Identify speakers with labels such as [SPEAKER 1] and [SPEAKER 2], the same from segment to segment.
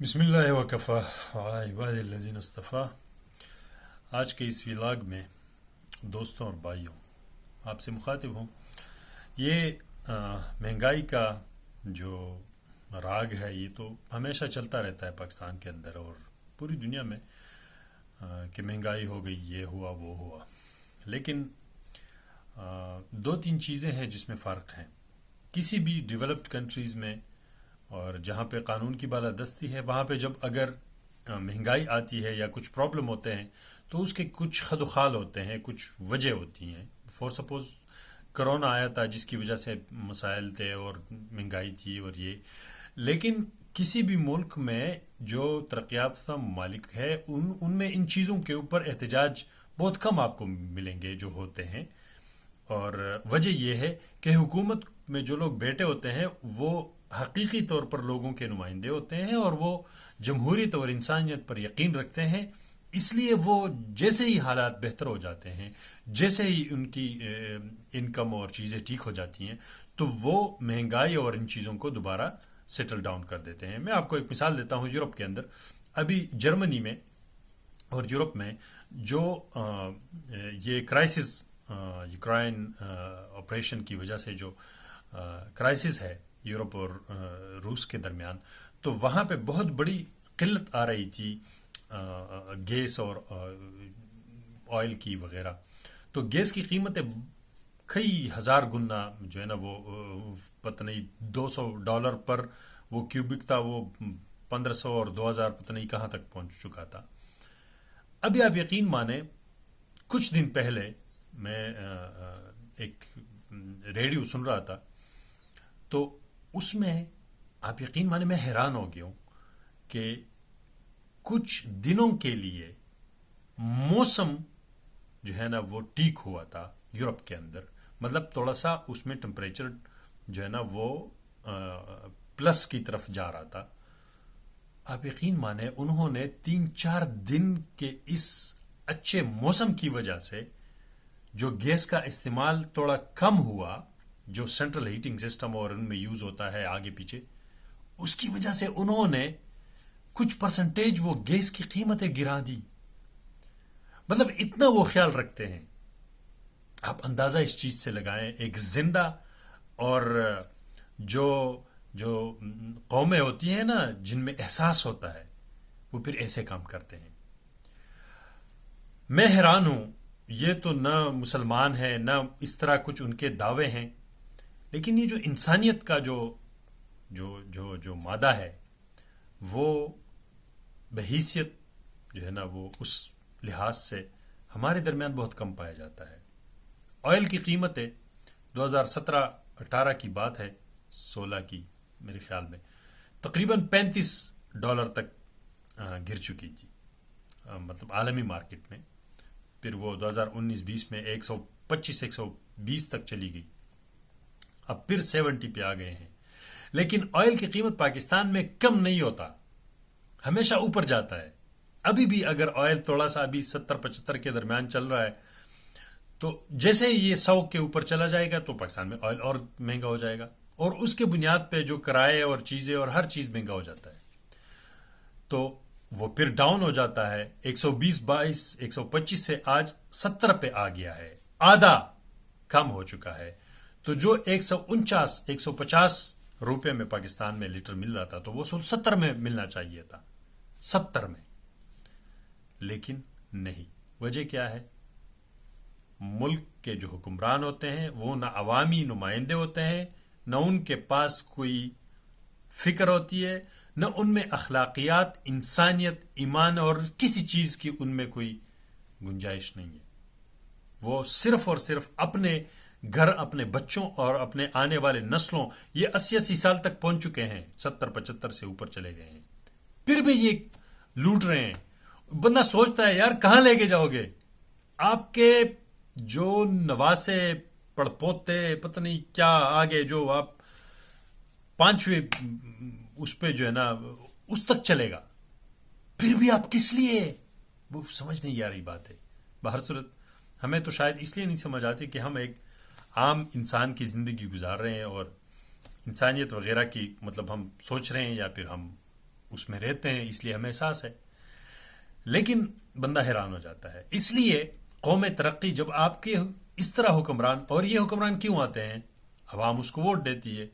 [SPEAKER 1] بسم اللہ وکفا وعلی عباد الذین اصطفیٰ۔ آج کے اس ولاگ میں دوستوں اور بھائیوں آپ سے مخاطب ہوں۔ یہ مہنگائی کا جو راگ ہے یہ تو ہمیشہ چلتا رہتا ہے پاکستان کے اندر اور پوری دنیا میں، کہ مہنگائی ہو گئی، یہ ہوا وہ ہوا، لیکن دو تین چیزیں ہیں جس میں فرق ہیں۔ کسی بھی ڈیولپڈ کنٹریز میں اور جہاں پہ قانون کی بالادستی ہے وہاں پہ جب اگر مہنگائی آتی ہے یا کچھ پرابلم ہوتے ہیں تو اس کے کچھ خد و خال ہوتے ہیں، کچھ وجہ ہوتی ہیں۔ فور سپوز کرونا آیا تھا جس کی وجہ سے مسائل تھے اور مہنگائی تھی اور یہ، لیکن کسی بھی ملک میں جو ترقی یافتہ ممالک ہے ان میں ان چیزوں کے اوپر احتجاج بہت کم آپ کو ملیں گے جو ہوتے ہیں، اور وجہ یہ ہے کہ حکومت میں جو لوگ بیٹھے ہوتے ہیں وہ حقیقی طور پر لوگوں کے نمائندے ہوتے ہیں اور وہ جمہوریت اور انسانیت پر یقین رکھتے ہیں، اس لیے وہ جیسے ہی حالات بہتر ہو جاتے ہیں، جیسے ہی ان کی انکم اور چیزیں ٹھیک ہو جاتی ہیں تو وہ مہنگائی اور ان چیزوں کو دوبارہ سیٹل ڈاؤن کر دیتے ہیں۔ میں آپ کو ایک مثال دیتا ہوں۔ یورپ کے اندر ابھی جرمنی میں اور یورپ میں جو یہ کرائسس یوکرائن آپریشن کی وجہ سے جو کرائسس ہے یورپ اور روس کے درمیان، تو وہاں پہ بہت بڑی قلت آ رہی تھی گیس اور آئل کی وغیرہ۔ تو گیس کی قیمتیں کئی ہزار گنا جو ہے نا وہ پتہ نہیں $200 پر وہ کیوبک تھا، وہ 1500 اور 2000 پتہ نہیں کہاں تک پہنچ چکا تھا۔ ابھی آپ یقین مانیں کچھ دن پہلے میں ایک ریڈیو سن رہا تھا تو اس میں آپ یقین مانیں میں حیران ہو گیا ہوں کہ کچھ دنوں کے لیے موسم جو ہے نا وہ ٹھیک ہوا تھا یورپ کے اندر، مطلب تھوڑا سا اس میں ٹمپریچر جو ہے نا وہ پلس کی طرف جا رہا تھا۔ آپ یقین مانیں انہوں نے 3-4 دن کے اس اچھے موسم کی وجہ سے جو گیس کا استعمال تھوڑا کم ہوا، جو سینٹرل ہیٹنگ سسٹم اور ان میں یوز ہوتا ہے آگے پیچھے، اس کی وجہ سے انہوں نے کچھ پرسنٹیج وہ گیس کی قیمتیں گرا دی۔ مطلب اتنا وہ خیال رکھتے ہیں۔ آپ اندازہ اس چیز سے لگائیں، ایک زندہ اور جو قومیں ہوتی ہیں نا جن میں احساس ہوتا ہے وہ پھر ایسے کام کرتے ہیں۔ میں حیران ہوں، یہ تو نہ مسلمان ہے نہ اس طرح کچھ ان کے دعوے ہیں، لیکن یہ جو انسانیت کا جو مادہ ہے وہ بحیثیت جو ہے نا وہ اس لحاظ سے ہمارے درمیان بہت کم پایا جاتا ہے۔ آئل کی قیمتیں 2017-18 کی بات ہے، 16 کی میرے خیال میں تقریباً $35 تک گر چکی تھی، مطلب عالمی مارکیٹ میں۔ پھر وہ 2019-20 میں 125-120 تک چلی گئی، اب پھر 70 پہ آ گئے ہیں۔ لیکن آئل کی قیمت پاکستان میں کم نہیں ہوتا، ہمیشہ اوپر جاتا ہے۔ ابھی بھی اگر آئل تھوڑا سا ابھی 70-75 کے درمیان چل رہا ہے تو جیسے ہی یہ 100 کے اوپر چلا جائے گا تو پاکستان میں آئل اور مہنگا ہو جائے گا، اور اس کے بنیاد پہ جو کرائے اور چیزیں اور ہر چیز مہنگا ہو جاتا ہے، تو وہ پھر ڈاؤن ہو جاتا ہے۔ 120-125 سے آج 70 پہ آ گیا ہے، آدھا کم ہو چکا ہے۔ تو جو 149-150 روپے میں پاکستان میں لیٹر مل رہا تھا تو وہ 70 میں ملنا چاہیے تھا، 70 میں، لیکن نہیں۔ وجہ کیا ہے؟ ملک کے جو حکمران ہوتے ہیں وہ نہ عوامی نمائندے ہوتے ہیں، نہ ان کے پاس کوئی فکر ہوتی ہے، نہ ان میں اخلاقیات، انسانیت، ایمان اور کسی چیز کی ان میں کوئی گنجائش نہیں ہے۔ وہ صرف اور صرف اپنے گھر، اپنے بچوں اور اپنے آنے والے نسلوں، یہ 80-80 سال تک پہنچ چکے ہیں، 70-75 سے اوپر چلے گئے ہیں، پھر بھی یہ لوٹ رہے ہیں۔ بندہ سوچتا ہے یار کہاں لے کے جاؤ گے؟ آپ کے جو نواسے پڑپوتے پتہ نہیں کیا آگے جو آپ 5ویں اس پہ جو ہے نا اس تک چلے گا، پھر بھی آپ کس لیے؟ وہ سمجھ نہیں آ رہی بات ہے۔ بہر صورت ہمیں تو شاید اس لیے نہیں سمجھ آتی کہ ہم ایک عام انسان کی زندگی گزار رہے ہیں اور انسانیت وغیرہ کی مطلب ہم سوچ رہے ہیں، یا پھر ہم اس میں رہتے ہیں اس لیے ہمیں احساس ہے. لیکن بندہ حیران ہو جاتا ہے. اس لیے قوم ترقی جب آپ کے اس طرح حکمران، اور یہ حکمران کیوں آتے ہیں؟ عوام اس کو ووٹ دیتی ہے.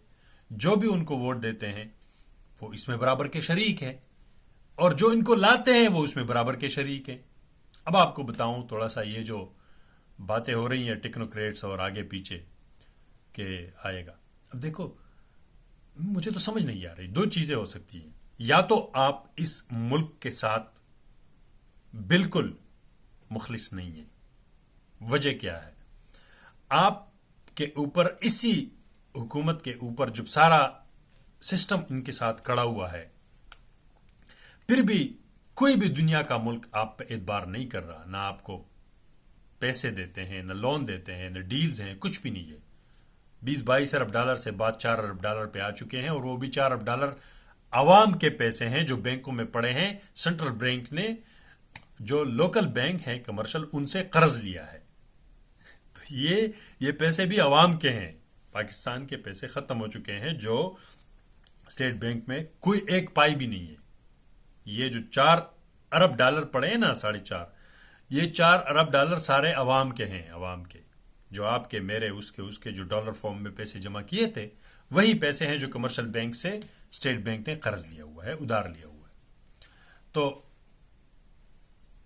[SPEAKER 1] جو بھی ان کو ووٹ دیتے ہیں وہ اس میں برابر کے شریک ہیں، اور جو ان کو لاتے ہیں وہ اس میں برابر کے شریک ہیں. اب آپ کو بتاؤں تھوڑا سا، یہ جو باتیں ہو رہی ہیں ٹیکنوکریٹس اور آگے پیچھے کہ آئے گا، اب دیکھو مجھے تو سمجھ نہیں آ رہی. دو چیزیں ہو سکتی ہیں. یا تو آپ اس ملک کے ساتھ بالکل مخلص نہیں ہیں. وجہ کیا ہے؟ آپ کے اوپر، اسی حکومت کے اوپر جب سارا سسٹم ان کے ساتھ کڑا ہوا ہے، پھر بھی کوئی بھی دنیا کا ملک آپ پہ اعتبار نہیں کر رہا. نہ آپ کو پیسے دیتے ہیں، نہ لون دیتے ہیں، نہ ڈیلز ہیں، کچھ بھی نہیں ہے. 20-22 ارب ڈالر سے بعد 4 ارب ڈالر پہ آ چکے ہیں، اور وہ بھی 4 ارب ڈالر عوام کے پیسے ہیں جو بینکوں میں پڑے ہیں. سینٹرل بینک نے جو لوکل بینک ہیں کمرشل، ان سے قرض لیا ہے. تو یہ پیسے بھی عوام کے ہیں. پاکستان کے پیسے ختم ہو چکے ہیں جو اسٹیٹ بینک میں کوئی ایک پائی بھی نہیں ہے. یہ جو 4 ارب ڈالر پڑے ہیں نا، 4.5، یہ 4 ارب ڈالر سارے عوام کے ہیں. عوام کے، جو آپ کے، میرے، اس کے جو ڈالر فارم میں پیسے جمع کیے تھے، وہی پیسے ہیں جو کمرشل بینک سے اسٹیٹ بینک نے قرض لیا ہوا ہے، ادھار لیا ہوا ہے. تو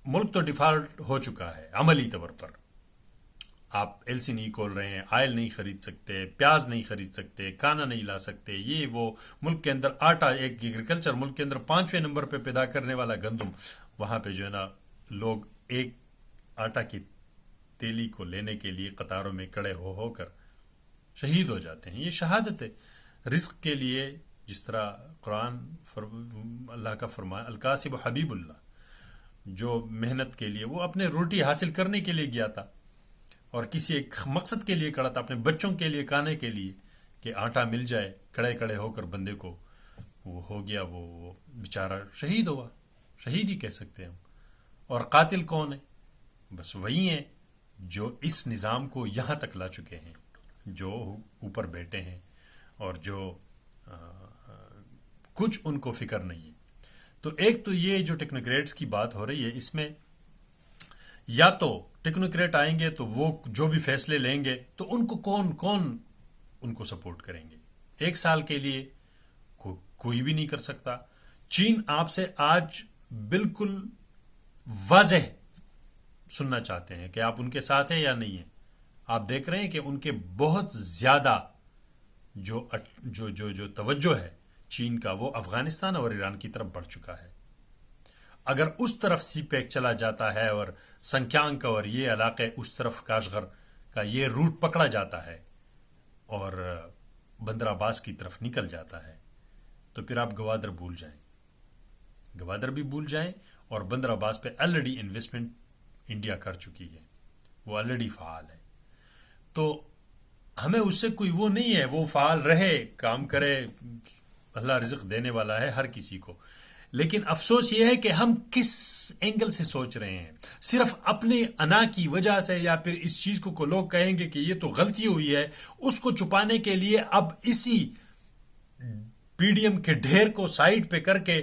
[SPEAKER 1] ملک تو ڈیفالٹ ہو چکا ہے عملی طور پر. آپ ایل سی نہیں کھول رہے ہیں، آئل نہیں خرید سکتے، پیاز نہیں خرید سکتے، کھانا نہیں لا سکتے. یہ وہ ملک کے اندر آٹا، ایک ایگریکلچر ملک کے اندر 5ویں نمبر پہ پیدا کرنے والا گندم، وہاں پہ جو ہے نا لوگ ایک آٹا کی تیلی کو لینے کے لیے قطاروں میں کڑے ہو کر شہید ہو جاتے ہیں. یہ شہادت ہے رزق کے لیے. جس طرح قرآن اللہ کا فرمان، القاسب حبیب اللہ، جو محنت کے لیے، وہ اپنے روٹی حاصل کرنے کے لیے گیا تھا اور کسی ایک مقصد کے لیے کھڑا تھا، اپنے بچوں کے لیے، کھانے کے لیے، کہ آٹا مل جائے. کڑے کڑے ہو کر بندے کو وہ ہو گیا، وہ بیچارہ شہید ہوا. شہید ہی کہہ سکتے ہیں ہم. اور قاتل کون ہے؟ بس وہی ہیں جو اس نظام کو یہاں تک لا چکے ہیں، جو اوپر بیٹھے ہیں، اور جو کچھ ان کو فکر نہیں ہے. تو ایک تو یہ جو ٹیکنوکریٹس کی بات ہو رہی ہے، اس میں یا تو ٹیکنوکریٹ آئیں گے تو وہ جو بھی فیصلے لیں گے تو ان کو کون ان کو سپورٹ کریں گے. 1 سال کے لیے کوئی بھی نہیں کر سکتا. چین آپ سے آج بالکل واضح سننا چاہتے ہیں کہ آپ ان کے ساتھ ہیں یا نہیں ہیں. آپ دیکھ رہے ہیں کہ ان کے بہت زیادہ جو توجہ ہے چین کا، وہ افغانستان اور ایران کی طرف بڑھ چکا ہے. اگر اس طرف سی پیک چلا جاتا ہے اور سنکیانگ اور یہ علاقے اس طرف کاشغر کا یہ روٹ پکڑا جاتا ہے اور بندر عباس کی طرف نکل جاتا ہے، تو پھر آپ گوادر بھول جائیں. گوادر بھی بھول جائیں. اور بندر عباس پہ آلریڈی انویسٹمنٹ انڈیا کر چکی ہے، وہ آلریڈی فعال ہے. تو ہمیں اس سے کوئی وہ نہیں ہے، وہ فعال رہے، کام کرے. اللہ رزق دینے والا ہے ہر کسی کو. لیکن افسوس یہ ہے کہ ہم کس اینگل سے سوچ رہے ہیں. صرف اپنے انا کی وجہ سے، یا پھر اس چیز کو لوگ کہیں گے کہ یہ تو غلطی ہوئی ہے، اس کو چھپانے کے لیے اب اسی پی ڈی ایم کے ڈھیر کو سائڈ پہ کر کے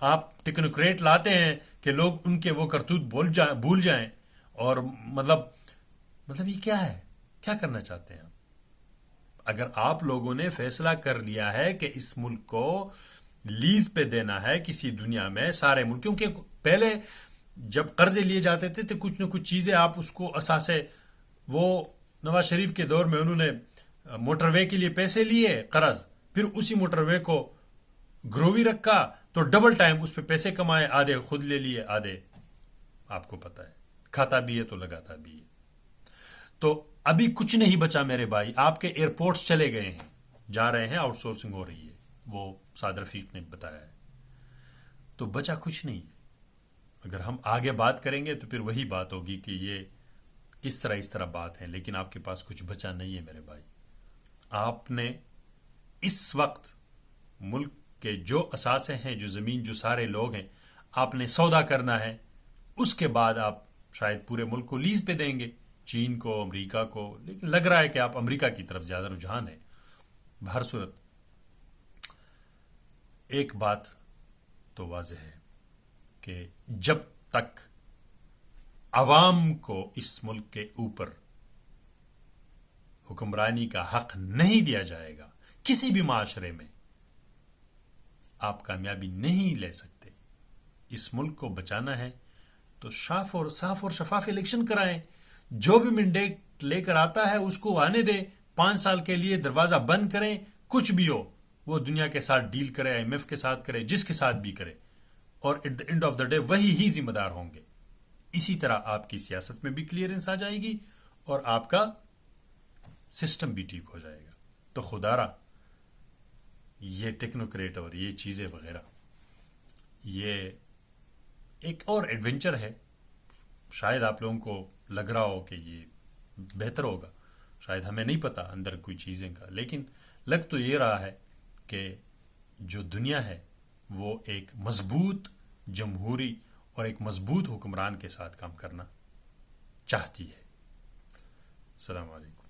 [SPEAKER 1] آپ ٹیکنوکریٹ لاتے ہیں کہ لوگ ان کے وہ کرتوت بھول جائیں. اور مطلب یہ کیا ہے؟ کیا کرنا چاہتے ہیں؟ اگر آپ لوگوں نے فیصلہ کر لیا ہے کہ اس ملک کو لیز پہ دینا ہے کسی دنیا میں، سارے ملک، کیونکہ پہلے جب قرضے لیے جاتے تھے تو کچھ نہ کچھ چیزیں آپ اس کو اساسے، وہ نواز شریف کے دور میں انہوں نے موٹر وے کے لیے پیسے لیے قرض، پھر اسی موٹر وے کو گرووی رکھا تو ڈبل ٹائم اس پہ پیسے کمائے. آدھے خود لے لیے، آدھے آپ کو پتہ ہے کھاتا بھی ہے تو لگاتا بھی ہے. تو ابھی کچھ نہیں بچا میرے بھائی. آپ کے ایئرپورٹس چلے گئے ہیں، جا رہے ہیں، آؤٹ سورسنگ ہو رہی ہے، وہ سعد رفیق نے بتایا ہے. تو بچا کچھ نہیں. اگر ہم آگے بات کریں گے تو پھر وہی بات ہوگی کہ یہ کس طرح اس طرح بات ہے، لیکن آپ کے پاس کچھ بچا نہیں ہے میرے بھائی. آپ نے اس وقت ملک کے جو اثاثے ہیں، جو زمین، جو سارے لوگ ہیں، آپ نے سودا کرنا ہے. اس کے بعد آپ شاید پورے ملک کو لیز پہ دیں گے، چین کو، امریکہ کو. لیکن لگ رہا ہے کہ آپ امریکہ کی طرف زیادہ رجحان ہے. بہر صورت ایک بات تو واضح ہے کہ جب تک عوام کو اس ملک کے اوپر حکمرانی کا حق نہیں دیا جائے گا کسی بھی معاشرے میں، آپ کامیابی نہیں لے سکتے. اس ملک کو بچانا ہے تو صاف اور شفاف الیکشن کرائیں. جو بھی مینڈیٹ لے کر آتا ہے اس کو آنے دیں، 5 سال کے لیے دروازہ بند کریں. کچھ بھی ہو وہ دنیا کے ساتھ ڈیل کرے، IMF کے ساتھ کرے، جس کے ساتھ بھی کرے، اور at the end of the day وہی ہی ذمہ دار ہوں گے. اسی طرح آپ کی سیاست میں بھی کلیئرنس آ جائے گی اور آپ کا سسٹم بھی ٹھیک ہو جائے گا. تو خدا را یہ ٹیکنوکریٹ اور یہ چیزیں وغیرہ یہ ایک اور ایڈونچر ہے. شاید آپ لوگوں کو لگ رہا ہو کہ یہ بہتر ہوگا، شاید ہمیں نہیں پتا اندر کوئی چیزیں کا، لیکن لگ تو یہ رہا ہے کہ جو دنیا ہے وہ ایک مضبوط جمہوری اور ایک مضبوط حکمران کے ساتھ کام کرنا چاہتی ہے. السلام علیکم.